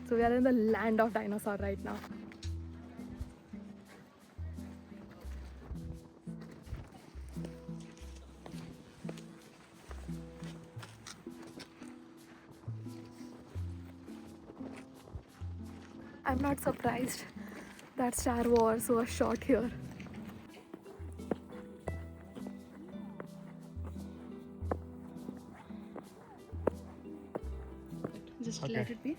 So we are in the land of dinosaur right now. I'm not surprised that Star Wars was shot here. Just Okay. let it be.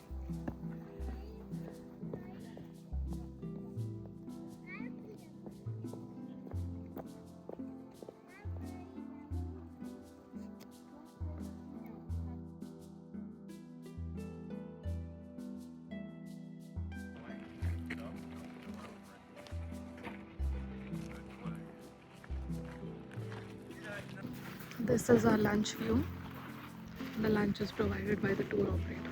This is our lunch view. The lunch is provided by the tour operator.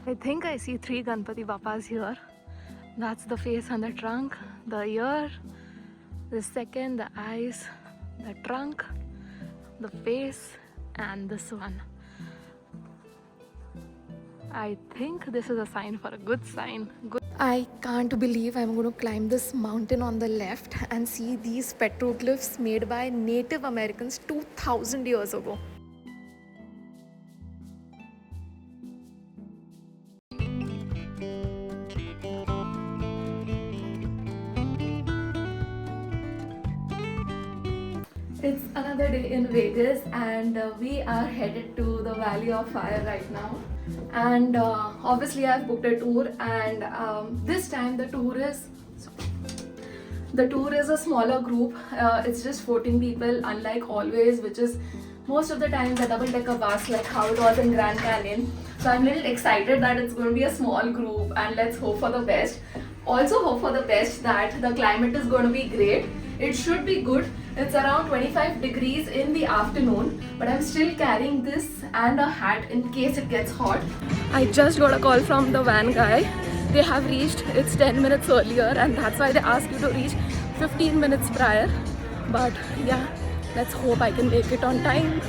I think I see 3 Ganpati Bappas here. That's the face and the trunk, the ear, the second, the eyes, the trunk, the face, and this one. I think this is a sign for a good sign. I can't believe I'm going to climb this mountain on the left and see these petroglyphs made by Native Americans 2000 years ago. It's another day in Vegas and we are headed to the Valley of Fire right now. And obviously I've booked a tour, and this time the tour is a smaller group. It's just 14 people, unlike always, which is most of the time the double-decker bus, like how it was in Grand Canyon. So I'm a little excited that it's going to be a small group, and let's hope for the best. Also hope for the best that the climate is going to be great. It should be good. It's around 25 degrees in the afternoon, but I'm still carrying this and a hat in case it gets hot. I just got a call from the van guy. They have reached, it's 10 minutes earlier, and that's why they ask you to reach 15 minutes prior. But yeah, let's hope I can make it on time.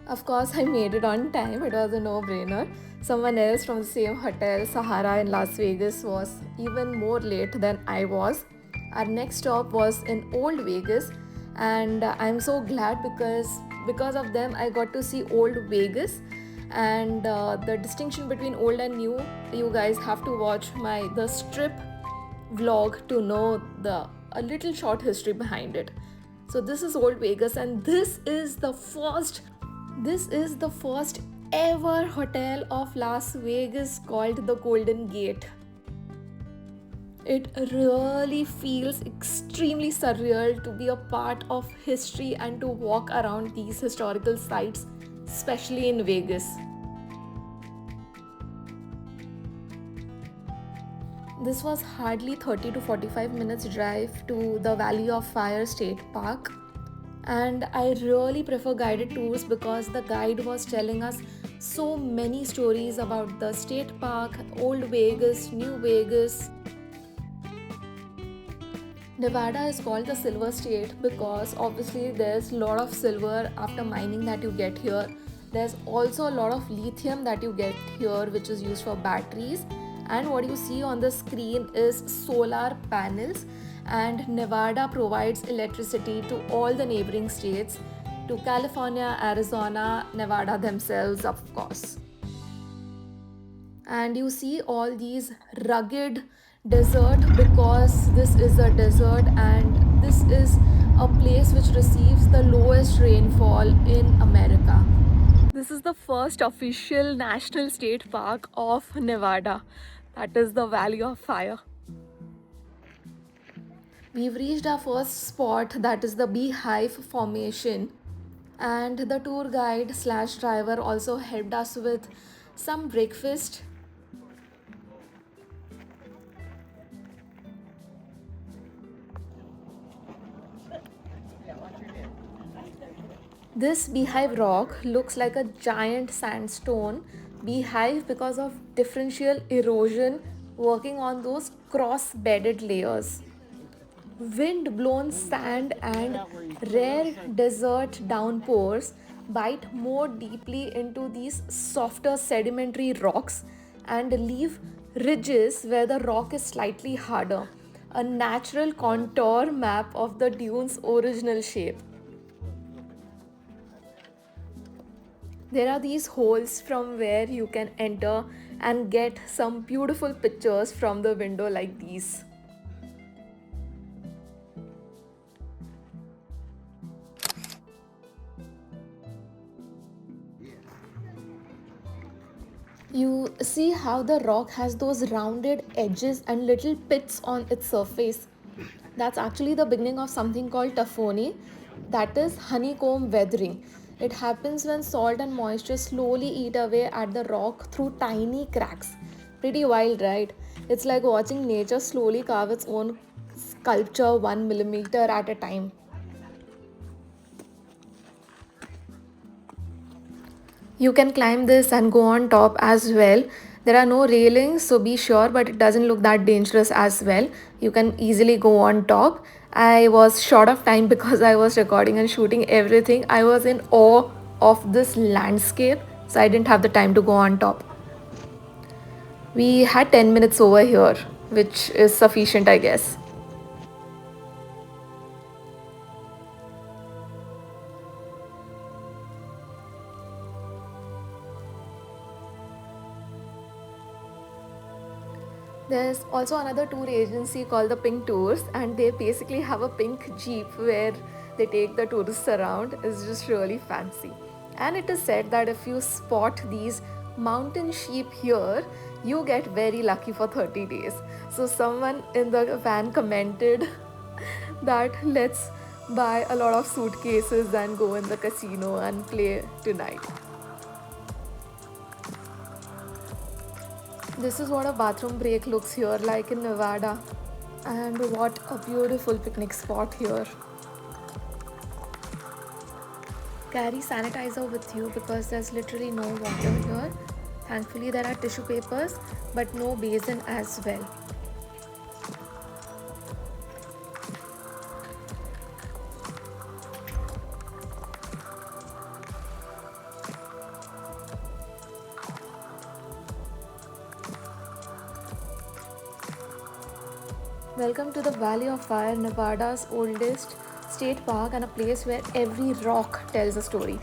Of course, I made it on time. It was a no-brainer. Someone else from the same hotel, Sahara in Las Vegas, was even more late than I was. Our next stop was in Old Vegas, and I'm so glad because of them I got to see Old Vegas. And the distinction between old and new, you guys have to watch the strip vlog to know a little short history behind it. So this is Old Vegas, and this is the first ever hotel of Las Vegas called the Golden Gate. It really feels extremely surreal to be a part of history and to walk around these historical sites, especially in Vegas. This was hardly 30 to 45 minutes drive to the Valley of Fire State Park. And I really prefer guided tours because the guide was telling us so many stories about the state park, Old Vegas, New Vegas. Nevada is called the Silver State because obviously there's a lot of silver after mining that you get here. There's also a lot of lithium that you get here, which is used for batteries. And what you see on the screen is solar panels. And Nevada provides electricity to all the neighboring states, to California, Arizona, Nevada themselves, of course. And you see all these rugged desert because this is a desert, and this is a place which receives the lowest rainfall in America. This is the first official national state park of Nevada. That is the Valley of Fire. We've reached our first spot, that is the Beehive formation, and the tour guide / driver also helped us with some breakfast. This Beehive Rock looks like a giant sandstone beehive because of differential erosion working on those cross-bedded layers. Wind-blown sand and rare desert downpours bite more deeply into these softer sedimentary rocks and leave ridges where the rock is slightly harder, a natural contour map of the dune's original shape. There are these holes from where you can enter and get some beautiful pictures from the window like these. You see how the rock has those rounded edges and little pits on its surface. That's actually the beginning of something called taphony, that is honeycomb weathering. It happens when salt and moisture slowly eat away at the rock through tiny cracks. Pretty wild, right? It's like watching nature slowly carve its own sculpture 1 millimeter at a time. You can climb this and go on top as well. There are no railings, so be sure, but it doesn't look that dangerous as well. You can easily go on top. I was short of time because I was recording and shooting everything. I was in awe of this landscape, so I didn't have the time to go on top. We had 10 minutes over here, which is sufficient, I guess. There's also another tour agency called the Pink Tours, and they basically have a pink jeep where they take the tourists around. It's just really fancy. And it is said that if you spot these mountain sheep here, you get very lucky for 30 days. So someone in the van commented that let's buy a lot of suitcases and go in the casino and play tonight. This is what a bathroom break looks here like in Nevada. And what a beautiful picnic spot here. Carry sanitizer with you because there's literally no water here. Thankfully there are tissue papers but no basin as well. Welcome to the Valley of Fire, Nevada's oldest state park and a place where every rock tells a story.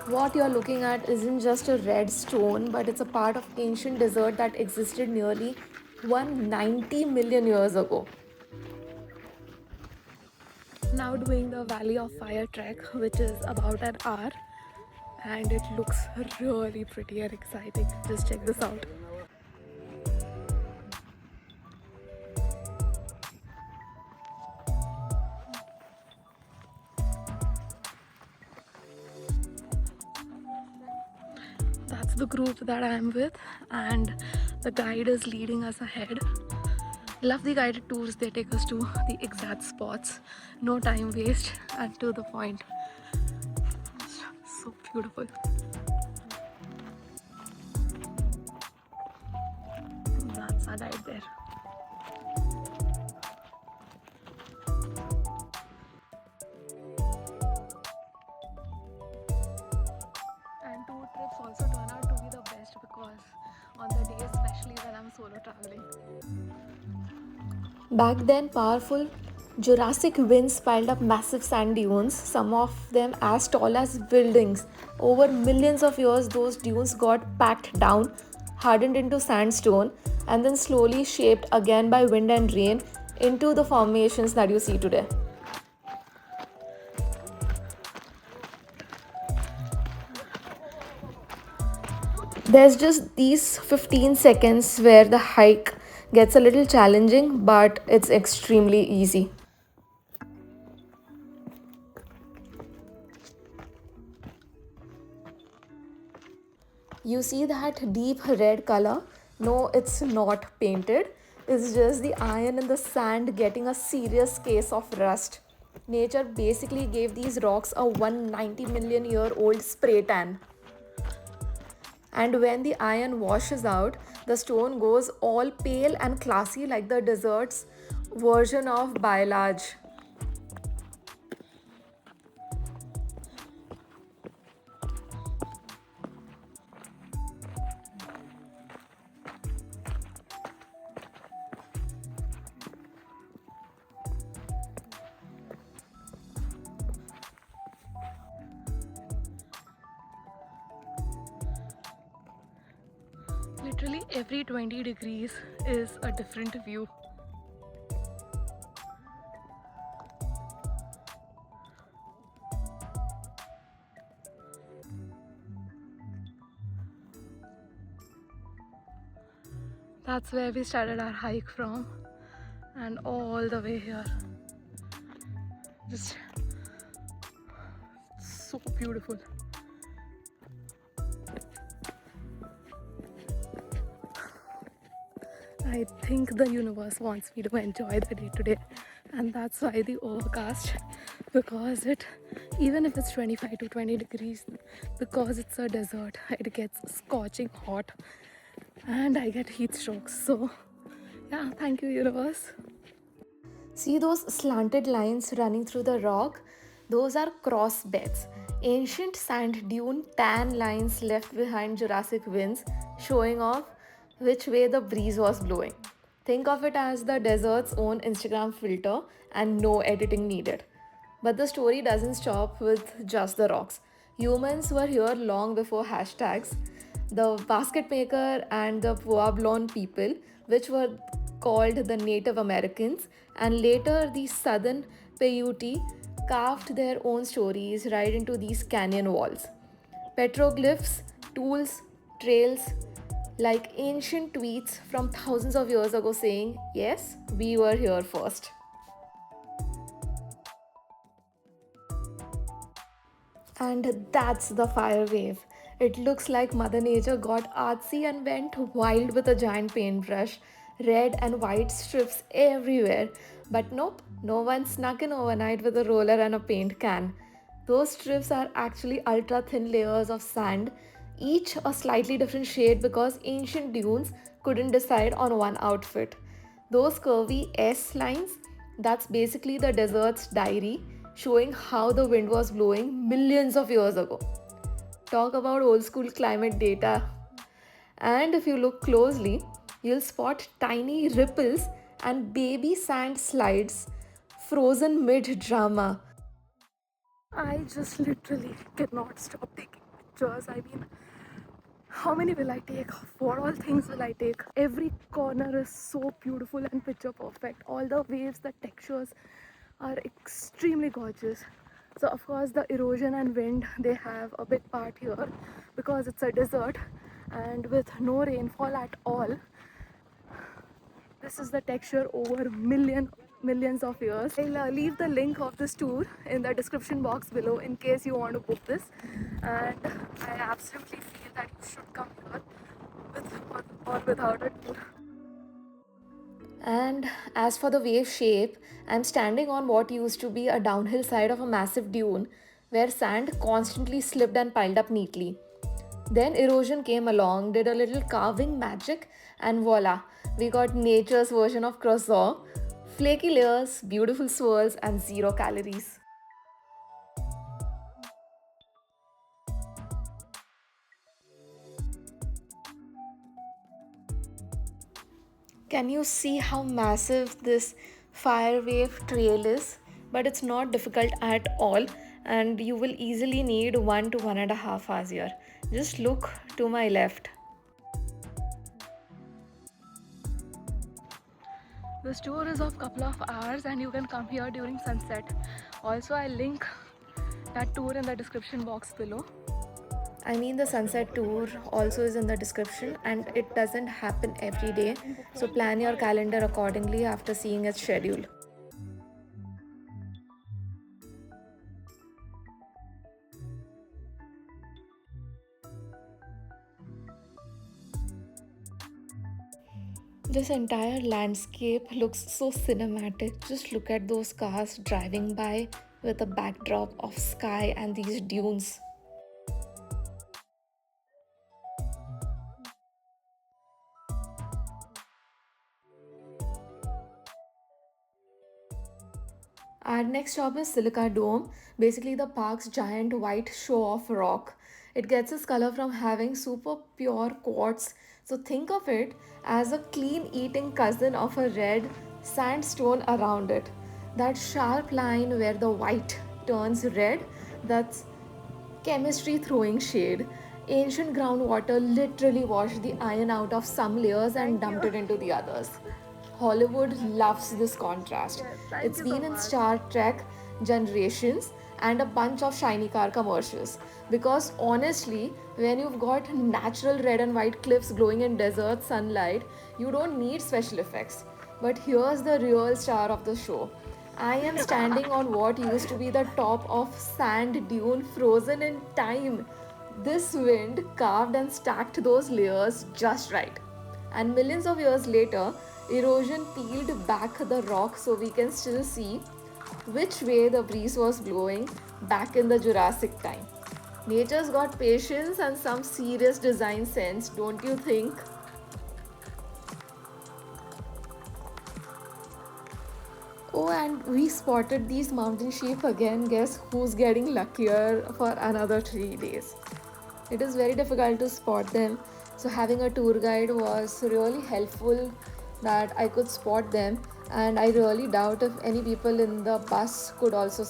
What you're looking at isn't just a red stone, but it's a part of ancient desert that existed nearly 190 million years ago. Now doing the Valley of Fire trek, which is about an hour, and it looks really pretty and exciting. Just check this out. That's the group that I am with, and the guide is leading us ahead. Love the guided tours, they take us to the exact spots, no time waste and to the point. So beautiful. That's our guide there. And tour trips also turn out to be the best because on the day, especially when I'm solo traveling. Back then, powerful Jurassic winds piled up massive sand dunes, some of them as tall as buildings. Over millions of years, those dunes got packed down, hardened into sandstone, and then slowly shaped again by wind and rain into the formations that you see today. There's just these 15 seconds where the hike gets a little challenging, but it's extremely easy. You see that deep red color? No, it's not painted. It's just the iron in the sand getting a serious case of rust. Nature basically gave these rocks a 190 million year old spray tan. And when the iron washes out, the stone goes all pale and classy like the desert's version of biolage. Literally every 20 degrees is a different view. That's where we started our hike from, and all the way here. Just so beautiful. I think the universe wants me to enjoy the day today, and that's why the overcast, because it, even if it's 25 to 20 degrees, because it's a desert, it gets scorching hot and I get heat strokes. So yeah, thank you universe. See those slanted lines running through the rock? Those are cross beds, ancient sand dune tan lines left behind Jurassic winds, showing off which way the breeze was blowing. Think of it as the desert's own Instagram filter and no editing needed. But the story doesn't stop with just the rocks. Humans were here long before hashtags. The basket maker and the Puebloan people, which were called the Native Americans, and later the Southern Paiute, carved their own stories right into these canyon walls. Petroglyphs, tools, trails, like ancient tweets from thousands of years ago saying, yes, we were here first. And that's the fire wave. It looks like Mother Nature got artsy and went wild with a giant paintbrush, red and white strips everywhere. But nope, no one snuck in overnight with a roller and a paint can. Those strips are actually ultra thin layers of sand, each a slightly different shade because ancient dunes couldn't decide on one outfit. Those curvy S lines, that's basically the desert's diary, showing how the wind was blowing millions of years ago. Talk about old school climate data. And if you look closely, you'll spot tiny ripples and baby sand slides frozen mid drama. I just literally cannot stop taking pictures. I mean, how many will I take? What all things will I take? Every corner is so beautiful and picture perfect. All the waves, the textures are extremely gorgeous. So of course the erosion and wind, they have a big part here because it's a desert, and with no rainfall at all, this is the texture over millions of years. I'll leave the link of this tour in the description box below in case you want to book this. And I absolutely feel that you should come here with or without a tour. And as for the wave shape, I'm standing on what used to be a downhill side of a massive dune where sand constantly slipped and piled up neatly. Then erosion came along, did a little carving magic, and voila, we got nature's version of croissant. Flaky layers, beautiful swirls, and zero calories. Can you see how massive this fire wave trail is? But it's not difficult at all, and you will easily need 1 to 1.5 hours here. Just look to my left. This tour is of couple of hours and you can come here during sunset. Also, I'll link that tour in the description box below. I mean, the sunset tour also is in the description and it doesn't happen every day. So plan your calendar accordingly after seeing its schedule. This entire landscape looks so cinematic. Just look at those cars driving by with a backdrop of sky and these dunes. Our next stop is Silica Dome, basically the park's giant white show of rock. It gets its color from having super pure quartz. So think of it as a clean eating cousin of a red sandstone around it. That sharp line where the white turns red, that's chemistry throwing shade. Ancient groundwater literally washed the iron out of some layers and dumped it into the others. Hollywood loves this contrast. It's been in Star Trek, Generations, and a bunch of shiny car commercials. Because honestly, when you've got natural red and white cliffs glowing in desert sunlight, you don't need special effects. But here's the real star of the show. I am standing on what used to be the top of sand dune frozen in time. This wind carved and stacked those layers just right. And millions of years later, erosion peeled back the rock so we can still see which way the breeze was blowing back in the Jurassic time. Nature's got patience and some serious design sense, don't you think? Oh, and we spotted these mountain sheep again. Guess who's getting luckier for another 3 days? It is very difficult to spot them, so having a tour guide was really helpful that I could spot them, and I really doubt if any people in the bus could also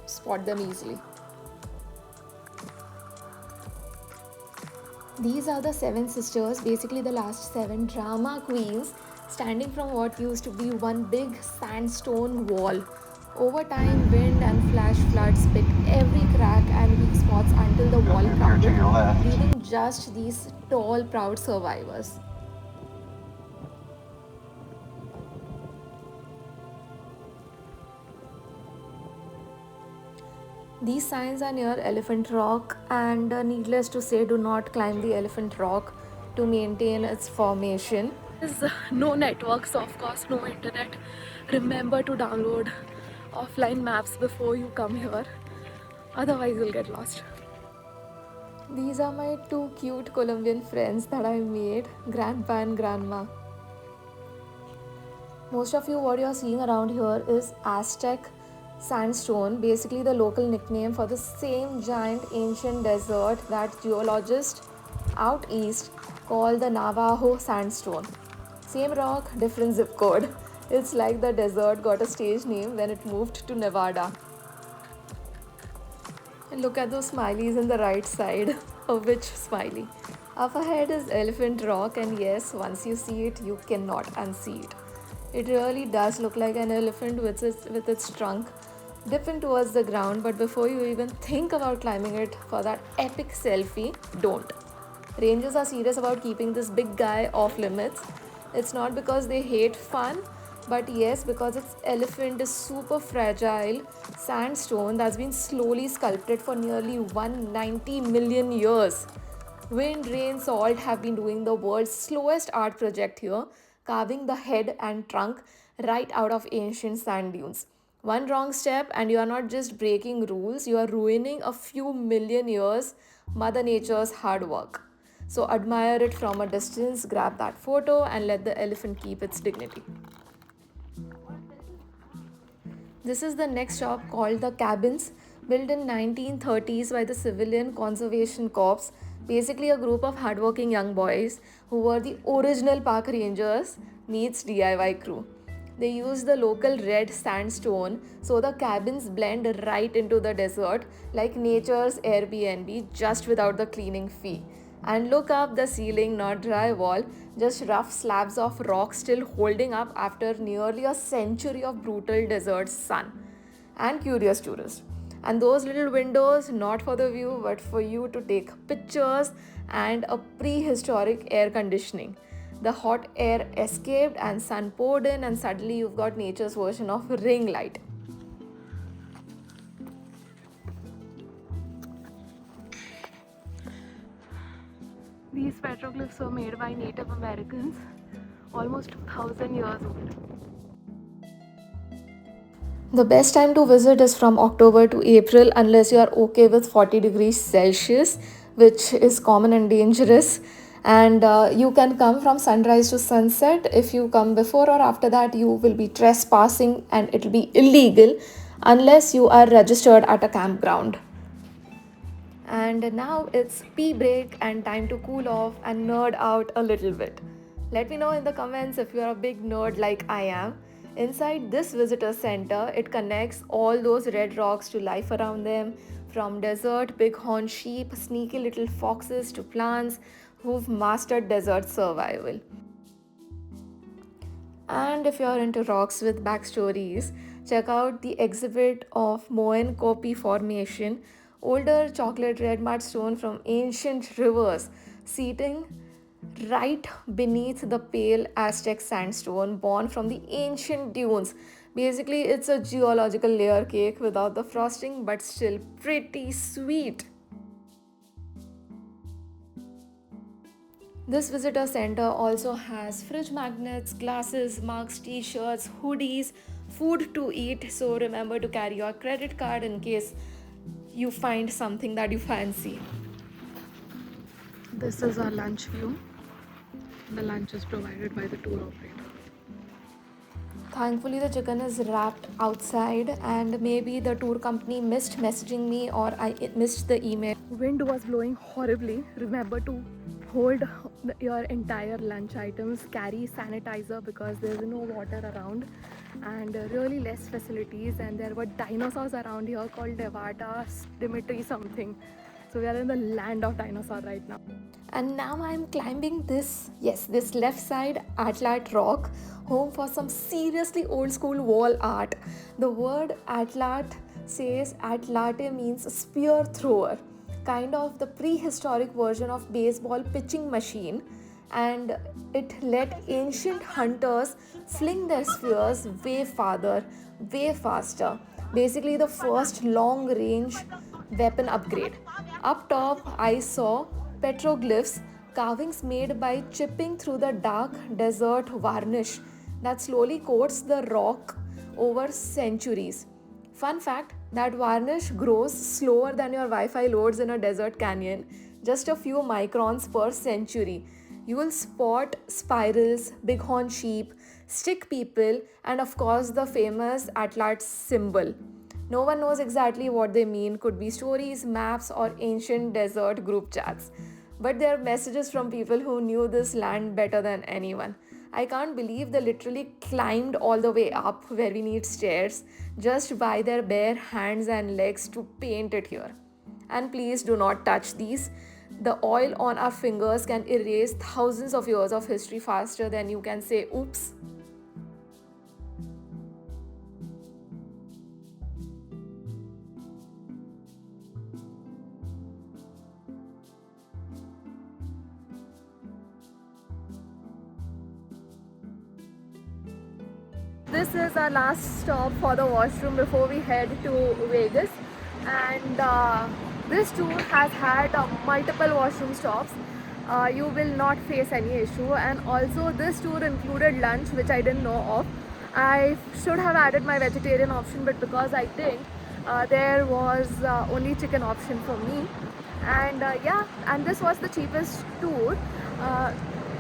spot them easily. These are the seven sisters, basically the last seven drama queens, standing from what used to be one big sandstone wall. Over time, wind and flash floods picked every crack and weak spots until the wall crumbled, leaving just these tall, proud survivors. These signs are near Elephant Rock, and needless to say, do not climb the Elephant Rock to maintain its formation. There's no network, so of course, no internet. Remember to download offline maps before you come here, otherwise, you'll get lost. These are my two cute Colombian friends that I made, Grandpa and Grandma. Most of you, what you're seeing around here is Aztec Sandstone, basically the local nickname for the same giant ancient desert that geologists out east call the Navajo Sandstone. Same rock, different zip code. It's like the desert got a stage name when it moved to Nevada. And look at those smileys on the right side. Of which smiley? Up ahead is Elephant Rock, and yes, once you see it, you cannot unsee it. It really does look like an elephant with its trunk dipping towards the ground, but before you even think about climbing it for that epic selfie, don't. Rangers are serious about keeping this big guy off limits. It's not because they hate fun, but yes, because its elephant is super fragile sandstone that's been slowly sculpted for nearly 190 million years. Wind, rain, salt have been doing the world's slowest art project here, carving the head and trunk right out of ancient sand dunes. One wrong step, and you are not just breaking rules, you are ruining a few million years Mother Nature's hard work. So admire it from a distance, grab that photo, and let the elephant keep its dignity. This is the next shop called The Cabins, built in 1930s by the Civilian Conservation Corps, basically a group of hardworking young boys who were the original park rangers meets DIY crew. They use the local red sandstone so the cabins blend right into the desert like nature's Airbnb, just without the cleaning fee. And look up, the ceiling, not drywall, just rough slabs of rock still holding up after nearly a century of brutal desert sun. And curious tourists. And those little windows, not for the view, but for you to take pictures, and a prehistoric air conditioning. The hot air escaped and sun poured in, and suddenly you've got nature's version of ring light. These petroglyphs were made by Native Americans almost 2000 years old. The best time to visit is from October to April, unless you are okay with 40 degrees Celsius, which is common and dangerous. And you can come from sunrise to sunset. If you come before or after that, you will be trespassing and it will be illegal. unless you are registered at a campground. And now it's pee break and time to cool off and nerd out a little bit. Let me know in the comments if you're a big nerd like I am. Inside this visitor center, it connects all those red rocks to life around them, from desert bighorn sheep, sneaky little foxes to plants who've mastered desert survival. And if you're into rocks with backstories, check out the exhibit of Moen Kopi Formation, older chocolate red mudstone from ancient rivers, seating right beneath the pale Aztec sandstone born from the ancient dunes. Basically, it's a geological layer cake without the frosting, but still pretty sweet. This visitor center also has fridge magnets, glasses, mugs, t-shirts, hoodies, food to eat. So remember to carry your credit card in case you find something that you fancy. This is our lunch view. The lunch is provided by the tour operator. Thankfully, the chicken is wrapped outside, and maybe the tour company missed messaging me or I missed the email. Wind was blowing horribly. Remember to hold your entire lunch items, carry sanitizer because there's no water around, and really less facilities. And there were dinosaurs around here called Devata, Dimitri something. So we are in the land of dinosaur right now. And now I'm climbing this left side Atlatl Rock, home for some seriously old school wall art. The word Atlat says Atlate means spear thrower, kind of the prehistoric version of baseball pitching machine, and it let ancient hunters fling their spears way farther, way faster. Basically, the first long range weapon upgrade. Up top, I saw petroglyphs, carvings made by chipping through the dark desert varnish that slowly coats the rock over centuries. Fun fact, that varnish grows slower than your Wi-Fi loads in a desert canyon, just a few microns per century. You will spot spirals, bighorn sheep, stick people, and of course the famous Atlatl symbol. No one knows exactly what they mean, could be stories, maps, or ancient desert group chats. But they are messages from people who knew this land better than anyone. I can't believe they literally climbed all the way up where we need stairs just by their bare hands and legs to paint it here. And please do not touch these. The oil on our fingers can erase thousands of years of history faster than you can say oops. This is our last stop for the washroom before we head to Vegas, and this tour has had multiple washroom stops. You will not face any issue, and also this tour included lunch, which I didn't know of. I should have added my vegetarian option, but because I didn't, there was only chicken option for me. And yeah, and this was the cheapest tour.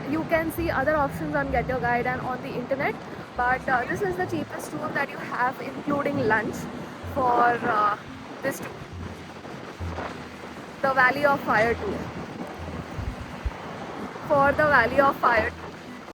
You can see other options on Get Your Guide and on the internet, but this is the cheapest tour that you have, including lunch, for this tour, the Valley of Fire tour. For the Valley of Fire tour.